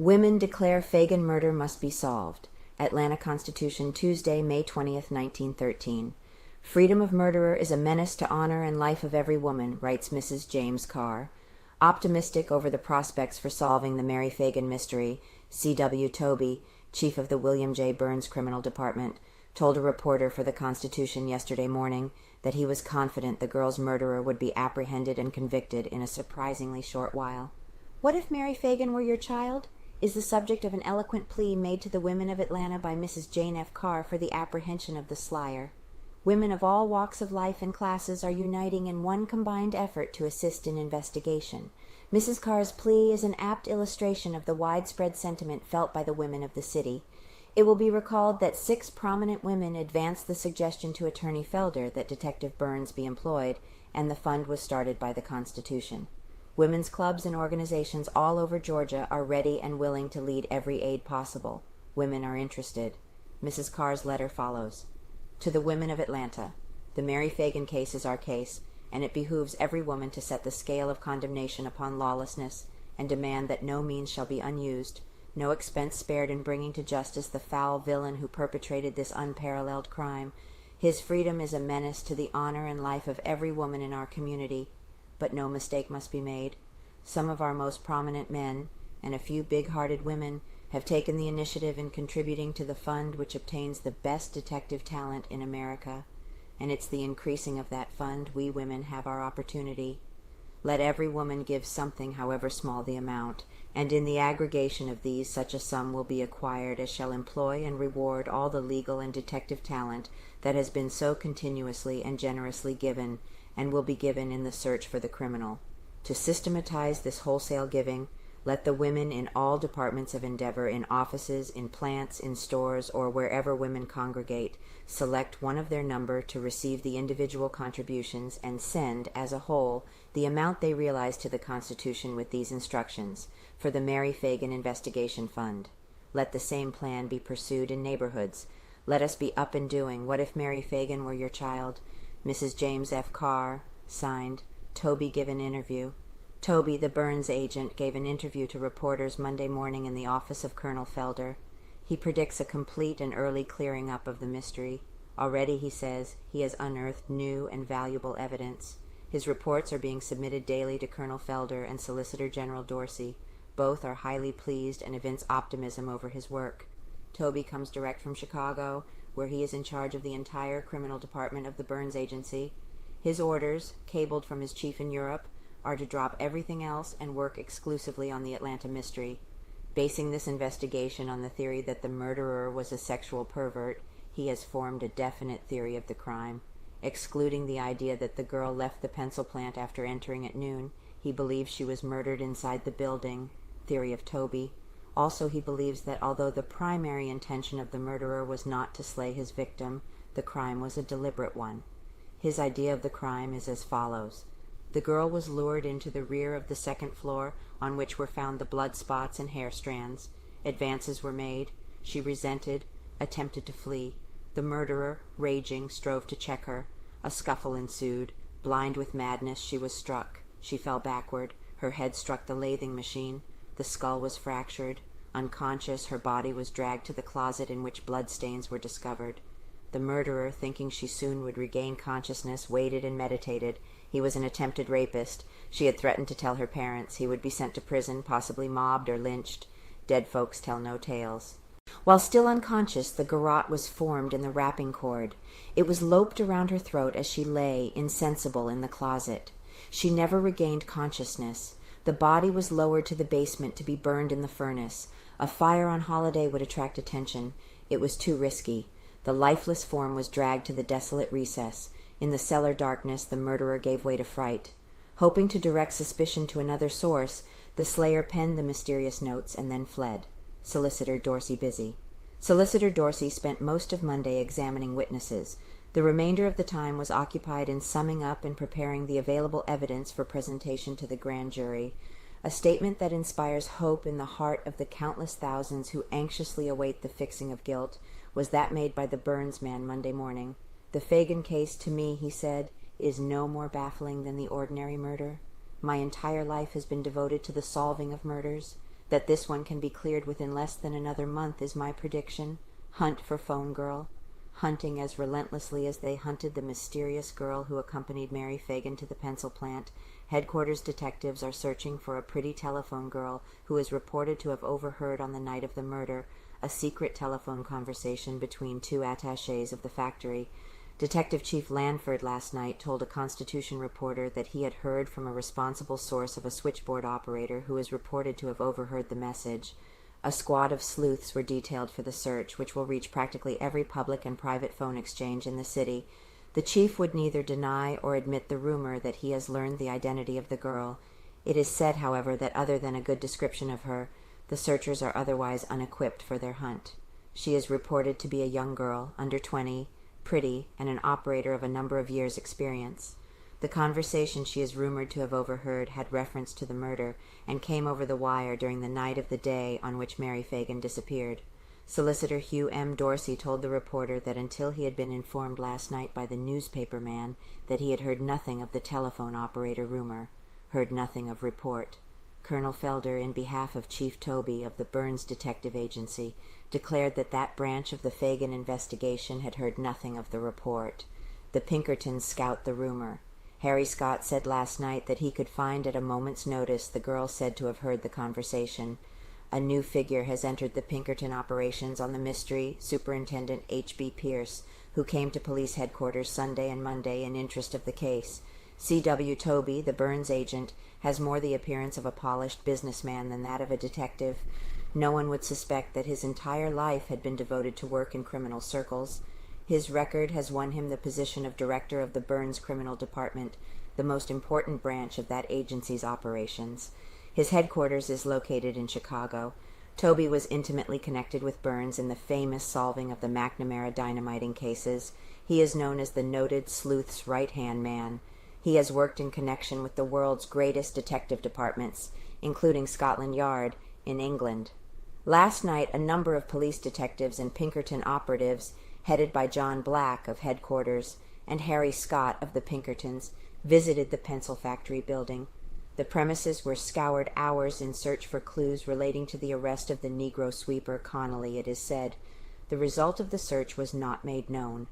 Women declare Phagan murder must be solved. Atlanta Constitution, Tuesday, May 20th, 1913. Freedom of murderer is a menace to honor and life of every woman, writes Mrs. James Carr. Optimistic over the prospects for solving the Mary Phagan mystery, C.W. Tobie, chief of the William J. Burns Criminal Department, told a reporter for the Constitution yesterday morning that he was confident the girl's murderer would be apprehended and convicted in a surprisingly short while. "What if Mary Phagan were your child?" is the subject of an eloquent plea made to the women of Atlanta by Mrs. Jane F. Carr for the apprehension of the slyer. Women of all walks of life and classes are uniting in one combined effort to assist in investigation. Mrs. Carr's plea is an apt illustration of the widespread sentiment felt by the women of the city. It will be recalled that 6 prominent women advanced the suggestion to Attorney Felder that Detective Burns be employed, and the fund was started by the Constitution. Women's clubs and organizations all over Georgia are ready and willing to lead every aid possible. Women are interested. Mrs. Carr's letter follows. To the women of Atlanta, the Mary Phagan case is our case, and it behooves every woman to set the scale of condemnation upon lawlessness and demand that no means shall be unused, no expense spared in bringing to justice the foul villain who perpetrated this unparalleled crime. His freedom is a menace to the honor and life of every woman in our community. But no mistake must be made. Some of our most prominent men, and a few big-hearted women, have taken the initiative in contributing to the fund which obtains the best detective talent in America, and it's the increasing of that fund we women have our opportunity. Let every woman give something, however small the amount, and in the aggregation of these such a sum will be acquired as shall employ and reward all the legal and detective talent that has been so continuously and generously given, and will be given in the search for the criminal. To systematize this wholesale giving, let the women in all departments of endeavor, in offices, in plants, in stores, or wherever women congregate, select one of their number to receive the individual contributions and send, as a whole, the amount they realize to the Constitution with these instructions, for the Mary Phagan Investigation Fund. Let the same plan be pursued in neighborhoods. Let us be up and doing. What if Mary Phagan were your child? Mrs. James F. Carr, signed, Tobie give an interview. Tobie, the Burns agent, gave an interview to reporters Monday morning in the office of Colonel Felder. He predicts a complete and early clearing up of the mystery. Already, he says, he has unearthed new and valuable evidence. His reports are being submitted daily to Colonel Felder and Solicitor General Dorsey. Both are highly pleased and evince optimism over his work. Tobie comes direct from Chicago, where he is in charge of the entire criminal department of the Burns Agency. His orders, cabled from his chief in Europe, are to drop everything else and work exclusively on the Atlanta mystery. Basing this investigation on the theory that the murderer was a sexual pervert, he has formed a definite theory of the crime. Excluding the idea that the girl left the pencil plant after entering at noon, he believes she was murdered inside the building, theory of Tobie. Also, he believes that although the primary intention of the murderer was not to slay his victim, the crime was a deliberate one. His idea of the crime is as follows. The girl was lured into the rear of the second floor, on which were found the blood spots and hair strands. Advances were made. She resented, attempted to flee. The murderer, raging, strove to check her. A scuffle ensued. Blind with madness, she was struck. She fell backward. Her head struck the lathing machine. The skull was fractured. Unconscious, her body was dragged to the closet in which bloodstains were discovered. The murderer, thinking she soon would regain consciousness, waited and meditated. He was an attempted rapist. She had threatened to tell her parents. He would be sent to prison, possibly mobbed or lynched. Dead folks tell no tales. While still unconscious, the garrote was formed in the wrapping cord. It was loped around her throat as she lay, insensible, in the closet. She never regained consciousness. The body was lowered to the basement to be burned in the furnace. A fire on holiday would attract attention. It was too risky. The lifeless form was dragged to the desolate recess. In the cellar darkness, the murderer gave way to fright. Hoping to direct suspicion to another source, the slayer penned the mysterious notes and then fled. Solicitor Dorsey busy. Solicitor Dorsey spent most of Monday examining witnesses. The remainder of the time was occupied in summing up and preparing the available evidence for presentation to the grand jury. A statement that inspires hope in the heart of the countless thousands who anxiously await the fixing of guilt was that made by the Burns man Monday morning. The Phagan case, to me, he said, is no more baffling than the ordinary murder. My entire life has been devoted to the solving of murders. That this one can be cleared within less than another month is my prediction. Hunt for phone girl. Hunting as relentlessly as they hunted the mysterious girl who accompanied Mary Phagan to the pencil plant, headquarters detectives are searching for a pretty telephone girl who is reported to have overheard on the night of the murder a secret telephone conversation between two attachés of the factory. Detective Chief Lanford last night told a Constitution reporter that he had heard from a responsible source of a switchboard operator who is reported to have overheard the message. A squad of sleuths were detailed for the search, which will reach practically every public and private phone exchange in the city. The chief would neither deny or admit the rumor that he has learned the identity of the girl. It is said, however, that other than a good description of her, the searchers are otherwise unequipped for their hunt. She is reported to be a young girl, under 20, pretty, and an operator of a number of years' experience. The conversation she is rumored to have overheard had reference to the murder and came over the wire during the night of the day on which Mary Phagan disappeared. Solicitor Hugh M. Dorsey told the reporter that until he had been informed last night by the newspaper man that he had heard nothing of the telephone operator rumor, heard nothing of report. Colonel Felder, in behalf of Chief Tobie of the Burns Detective Agency, declared that that branch of the Phagan investigation had heard nothing of the report. The Pinkertons scout the rumor. Harry Scott said last night that he could find at a moment's notice the girl said to have heard the conversation. A new figure has entered the Pinkerton operations on the mystery, Superintendent H.B. Pierce, who came to police headquarters Sunday and Monday in interest of the case. C.W. Tobie, the Burns agent, has more the appearance of a polished businessman than that of a detective. No one would suspect that his entire life had been devoted to work in criminal circles. His record has won him the position of director of the Burns Criminal Department, the most important branch of that agency's operations. His headquarters is located in Chicago. Tobie was intimately connected with Burns in the famous solving of the McNamara dynamiting cases. He is known as the noted sleuth's right-hand man. He has worked in connection with the world's greatest detective departments, including Scotland Yard in England. Last night, a number of police detectives and Pinkerton operatives, headed by John Black of headquarters and Harry Scott of the Pinkertons, visited the pencil factory building. The premises were scoured hours in search for clues relating to the arrest of the Negro sweeper Connolly, it is said. The result of the search was not made known.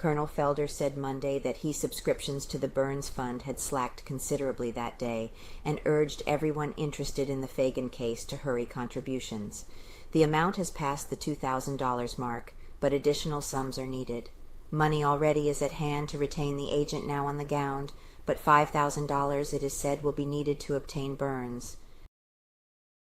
Colonel Felder said Monday that subscriptions to the Burns Fund had slacked considerably that day and urged everyone interested in the Phagan case to hurry contributions. The amount has passed the $2,000 mark, but additional sums are needed. Money already is at hand to retain the agent now on the ground, but $5,000, it is said, will be needed to obtain Burns.